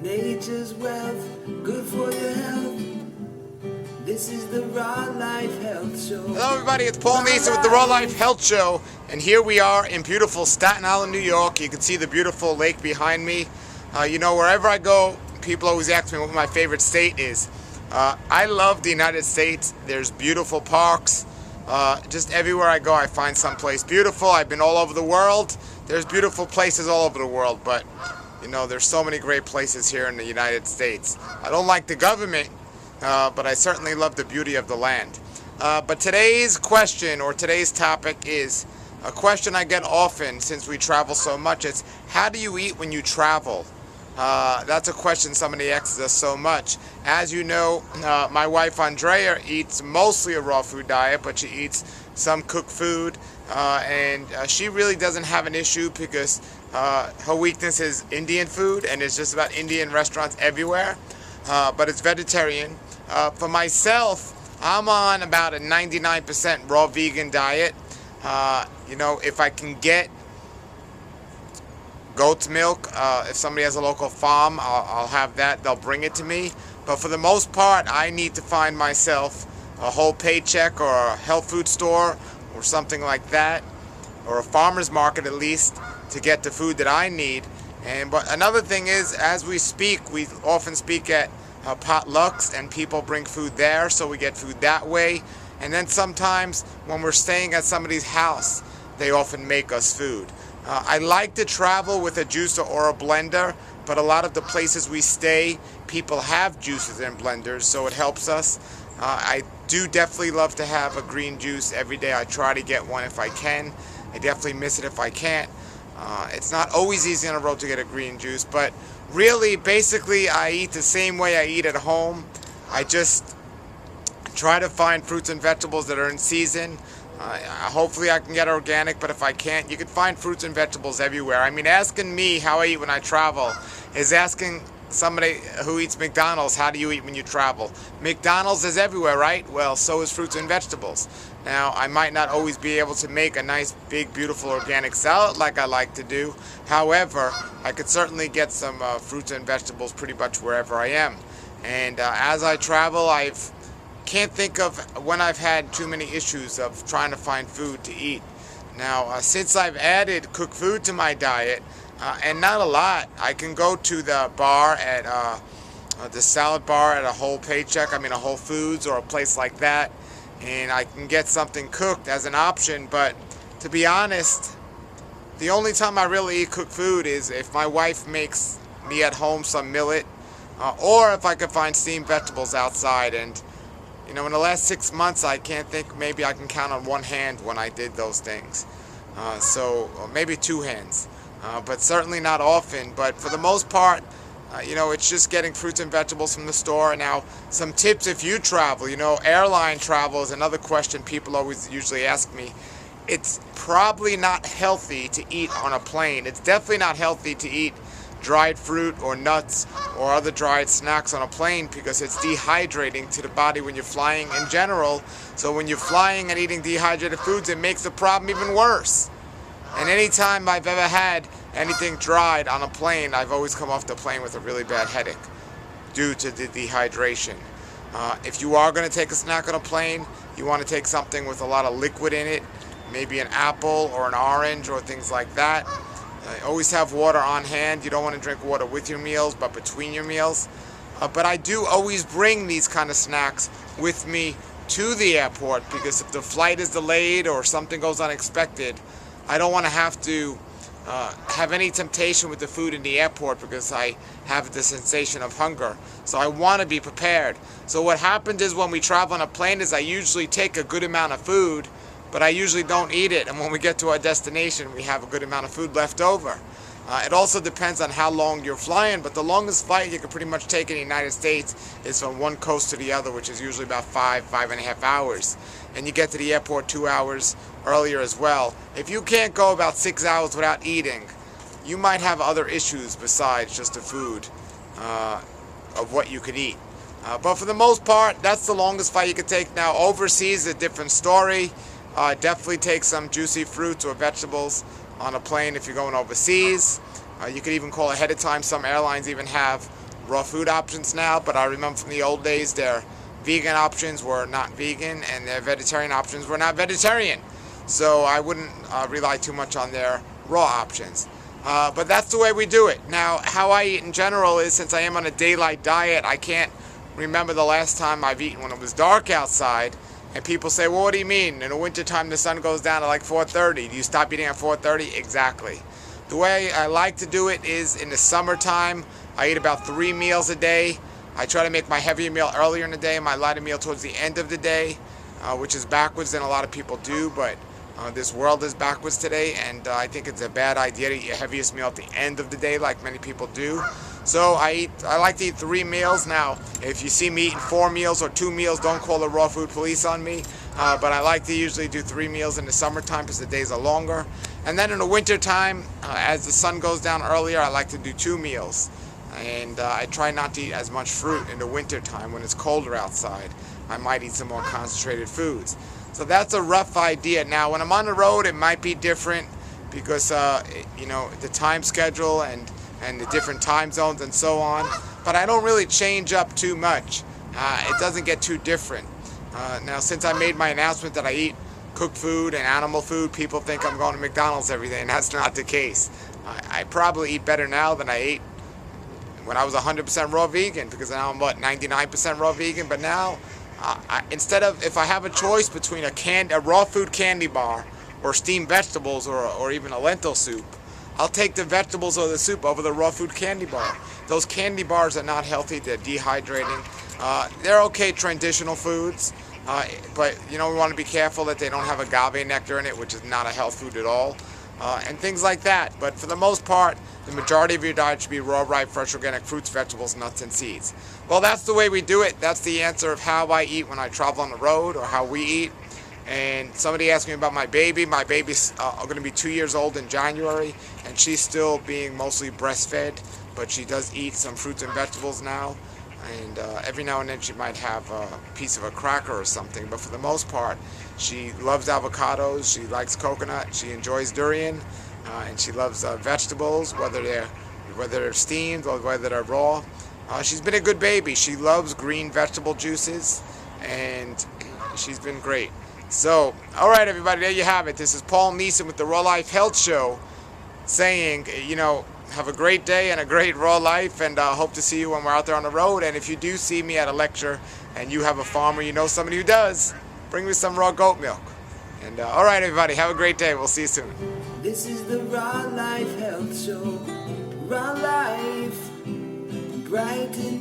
Nature's wealth, good for your health. This is the Raw Life Health Show. Hello everybody, it's Paul Nason with the Raw Life Health Show, and here we are in beautiful Staten Island, New York. You can see the beautiful lake behind me. Wherever I go, people always ask me what my favorite state is. I love the United States. There's beautiful parks. Just everywhere I go, I find someplace beautiful. I've been all over the world. There's beautiful places all over the world, but there's so many great places here in the United States. I don't like the government, but I certainly love the beauty of the land. But today's question, or today's topic, is a question I get often since we travel so much. It's, how do you eat when you travel? That's a question somebody asks us so much. As you know, my wife Andrea eats mostly a raw food diet, but she eats some cooked food, and she really doesn't have an issue because her weakness is Indian food, and it's just about Indian restaurants everywhere, but it's vegetarian. For myself, I'm on about a 99% raw vegan diet. If I can get goat's milk, if somebody has a local farm, I'll have that. They'll bring it to me. But for the most part, I need to find myself a whole paycheck or a health food store or something like that, or a farmer's market at least, to get the food that I need. But another thing is, as we speak, we often speak at potlucks, and people bring food there, so we get food that way. And then sometimes when we're staying at somebody's house, they often make us food. I like to travel with a juicer or a blender, but a lot of the places we stay, people have juices and blenders, so it helps us. I do definitely love to have a green juice every day. I try to get one if I can. I definitely miss it if I can't. It's not always easy on the road to get a green juice, but really, basically, I eat the same way I eat at home. I just try to find fruits and vegetables that are in season. Hopefully I can get organic, but if I can't, you can find fruits and vegetables everywhere. I mean, asking me how I eat when I travel is asking somebody who eats McDonald's, how do you eat when you travel? McDonald's is everywhere, right? Well, so is fruits and vegetables. Now, I might not always be able to make a nice, big, beautiful organic salad like I like to do. However, I could certainly get some fruits and vegetables pretty much wherever I am. And as I travel, can't think of when I've had too many issues of trying to find food to eat. Now, since I've added cooked food to my diet, and not a lot, I can go to the bar at the salad bar at a whole paycheck, a Whole Foods or a place like that, and I can get something cooked as an option. But to be honest, the only time I really eat cooked food is if my wife makes me at home some millet, or if I could find steamed vegetables outside. And in the last 6 months, I can't think, maybe I can count on one hand when I did those things. Or maybe two hands, but certainly not often. But for the most part, it's just getting fruits and vegetables from the store. Now, some tips if you travel. Airline travel is another question people always usually ask me. It's probably not healthy to eat on a plane. It's definitely not healthy to eat dried fruit or nuts or other dried snacks on a plane, because it's dehydrating to the body when you're flying in general. So when you're flying and eating dehydrated foods, it makes the problem even worse. And anytime I've ever had anything dried on a plane, I've always come off the plane with a really bad headache due to the dehydration. If you are going to take a snack on a plane, you want to take something with a lot of liquid in it, maybe an apple or an orange or things like that. Always have water on hand. You don't want to drink water with your meals, but between your meals. But I do always bring these kind of snacks with me to the airport, because if the flight is delayed or something goes unexpected, I don't want to have to have any temptation with the food in the airport, because I have the sensation of hunger. So I want to be prepared. So what happens is, when we travel on a plane, is I usually take a good amount of food, but I usually don't eat it, and when we get to our destination, we have a good amount of food left over. It also depends on how long you're flying, but the longest flight you can pretty much take in the United States is from one coast to the other, which is usually about 5.5 hours. And you get to the airport 2 hours earlier as well. If you can't go about 6 hours without eating, you might have other issues besides just the food of what you could eat. But for the most part, that's the longest flight you could take. Now, overseas is a different story. Definitely take some juicy fruits or vegetables on a plane if you're going overseas. You could even call ahead of time. Some airlines even have raw food options now, but I remember from the old days their vegan options were not vegan and their vegetarian options were not vegetarian. So I wouldn't rely too much on their raw options. But that's the way we do it. Now, how I eat in general is, since I am on a daylight diet, I can't remember the last time I've eaten when it was dark outside. And people say, well, what do you mean? In the wintertime, the sun goes down at like 4:30. Do you stop eating at 4:30? Exactly. The way I like to do it is in the summertime, I eat about 3 meals a day. I try to make my heavier meal earlier in the day, my lighter meal towards the end of the day, which is backwards than a lot of people do, but this world is backwards today, and I think it's a bad idea to eat your heaviest meal at the end of the day like many people do. So I like to eat 3 meals. Now, if you see me eating 4 meals or 2 meals, don't call the raw food police on me. But I like to usually do 3 meals in the summertime because the days are longer. And then in the wintertime, as the sun goes down earlier, I like to do 2 meals. And I try not to eat as much fruit in the wintertime when it's colder outside. I might eat some more concentrated foods. So that's a rough idea. Now, when I'm on the road, it might be different because, the time schedule and the different time zones and so on. But I don't really change up too much. It doesn't get too different. Now, since I made my announcement that I eat cooked food and animal food, people think I'm going to McDonald's every day, and that's not the case. I probably eat better now than I ate when I was 100% raw vegan, because now I'm 99% raw vegan. But now, instead of, if I have a choice between a raw food candy bar or steamed vegetables or even a lentil soup, I'll take the vegetables or the soup over the raw food candy bar. Those candy bars are not healthy. They're dehydrating. They're okay traditional foods, but we want to be careful that they don't have agave nectar in it, which is not a health food at all, and things like that. But for the most part, the majority of your diet should be raw, ripe, fresh, organic fruits, vegetables, nuts, and seeds. Well, that's the way we do it. That's the answer of how I eat when I travel on the road, or how we eat. And somebody asked me about my baby. My baby's going to be 2 years old in January, and she's still being mostly breastfed, but she does eat some fruits and vegetables now. And every now and then she might have a piece of a cracker or something, but for the most part, she loves avocados, she likes coconut, she enjoys durian, and she loves vegetables, whether they're steamed or whether they're raw. She's been a good baby. She loves green vegetable juices, and she's been great. So, all right, everybody, there you have it. This is Paul Neeson with the Raw Life Health Show saying, have a great day and a great raw life, and hope to see you when we're out there on the road. And if you do see me at a lecture and you have a farm or you know somebody who does, bring me some raw goat milk. And all right, everybody, have a great day. We'll see you soon. This is the Raw Life Health Show. Raw Life, bright and